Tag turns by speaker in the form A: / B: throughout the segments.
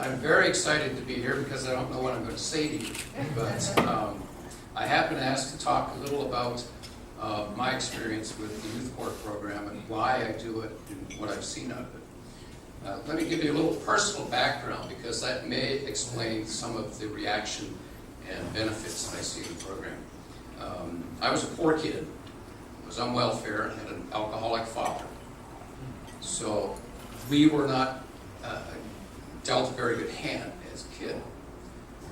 A: I'm very excited to be here because I don't know what I'm going to say to you. But I have been asked to talk a little about my experience with the Youth Corps program and why I do it and what I've seen of it. Let me give you a little personal background because that may explain some of the reaction and benefits that I see in the program. I was a poor kid, was on welfare, had an alcoholic father. So we were not dealt a very good hand as a kid.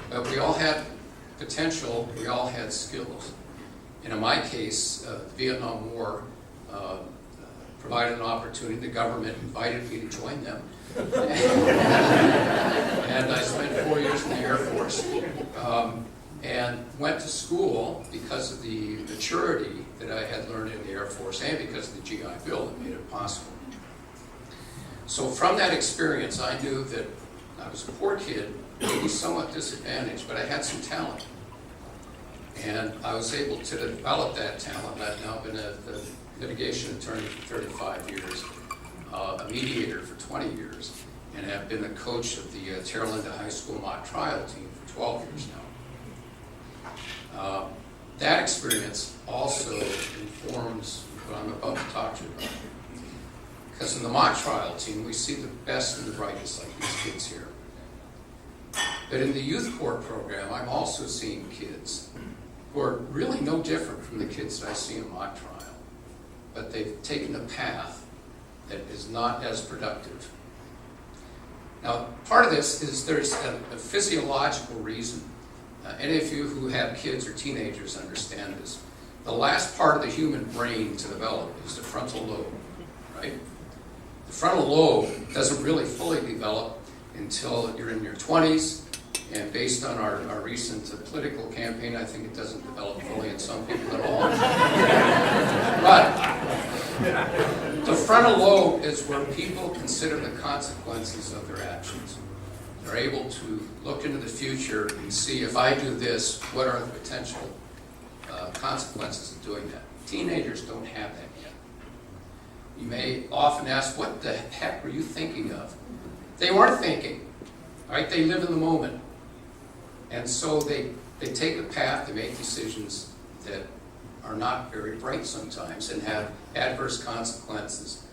A: But we all had potential, we all had skills. And in my case, the Vietnam War provided an opportunity. The government invited me to join them. And I spent 4 years in the Air Force. And went to school because of the maturity that I had learned in the Air Force and because of the GI Bill that made it possible. So from that experience, I knew that I was a poor kid, maybe somewhat disadvantaged, but I had some talent. And I was able to develop that talent. I've now been a litigation attorney for 35 years, a mediator for 20 years, and have been a coach of the Terralinda High School mock trial team for 12 years now. That experience also informs what I'm about to talk to you about. Because in the mock trial team, we see the best and the brightest, like these kids here. But in the Youth Corps program, I'm also seeing kids who are really no different from the kids that I see in mock trial. But they've taken a path that is not as productive. Now, part of this is there's a physiological reason. Any of you who have kids or teenagers understand this. The last part of the human brain to develop is the frontal lobe, right? The frontal lobe doesn't really fully develop until you're in your 20s, and based on our recent political campaign, I think it doesn't develop fully in some people at all. But the frontal lobe is where people consider the consequences of their actions. They're able to look into the future and see, if I do this, what are the potential consequences of doing that. Teenagers don't have that yet. You may often ask, what the heck were you thinking of? They weren't thinking, right? They live in the moment. And so they take a path to make decisions that are not very bright sometimes and have adverse consequences.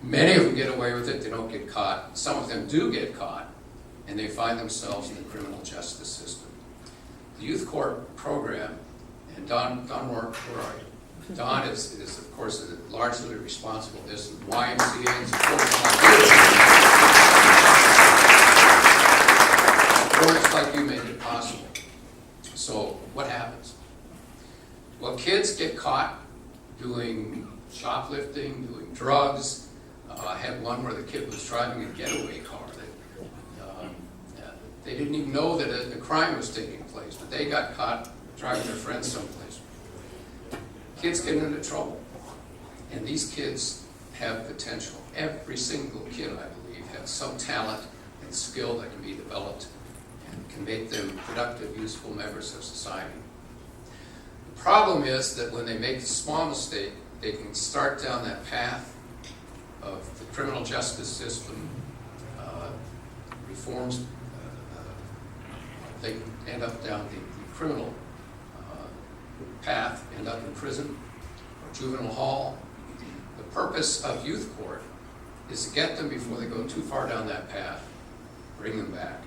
A: Many of them get away with it, they don't get caught. Some of them do get caught, and they find themselves in the criminal justice system. The Youth Corps program, and Don Rourke, where are you? Don is of course, largely responsible for this. YMCA and supporters like you make it possible. So what happens? Well, kids get caught doing shoplifting, doing drugs. I had one where the kid was driving a getaway car. They didn't even know that a crime was taking place, but they got caught driving their friends someplace. Kids get into trouble, and these kids have potential. Every single kid, I believe, has some talent and skill that can be developed and can make them productive, useful members of society. The problem is that when they make a small mistake, they can start down that path of the criminal justice system, reforms. They end up down the criminal path, end up in prison or juvenile hall. The purpose of Youth Corps is to get them before they go too far down that path, bring them back.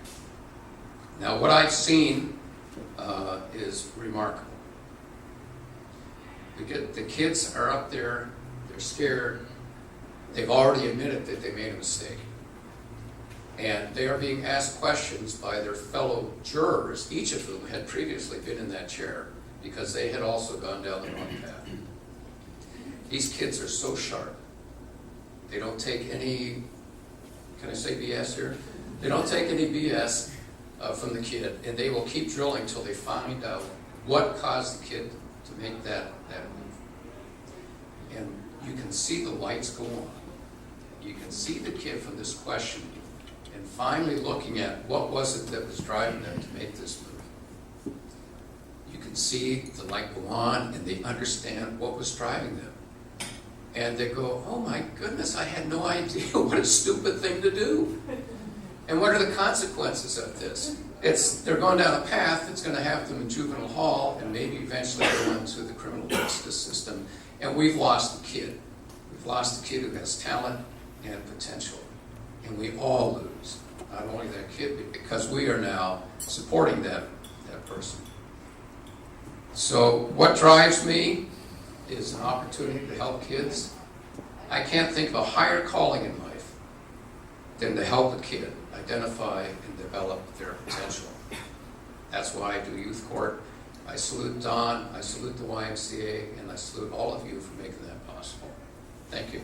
A: Now, what I've seen is remarkable. The kids are up there, they're scared, they've already admitted that they made a mistake. And they are being asked questions by their fellow jurors, each of whom had previously been in that chair, because they had also gone down the wrong path. These kids are so sharp. They don't take any, can I say BS here? They don't take any BS from the kid, and they will keep drilling until they find out what caused the kid to make that move. And you can see the lights go on. You can see the kid from this question and finally looking at what was it that was driving them to make this move. You can see the light go on and they understand what was driving them. And they go, oh my goodness, I had no idea, what a stupid thing to do. And what are the consequences of this? They're going down a path that's going to have them in juvenile hall and maybe eventually go into the criminal justice system. And we've lost the kid. We've lost the kid who has talent and potential. And we all lose. Not only that kid, but because we are now supporting that person. So what drives me is an opportunity to help kids. I can't think of a higher calling in life than to help a kid identify and develop their potential. That's why I do youth court. I salute Don, I salute the YMCA, and I salute all of you for making that possible. Thank you.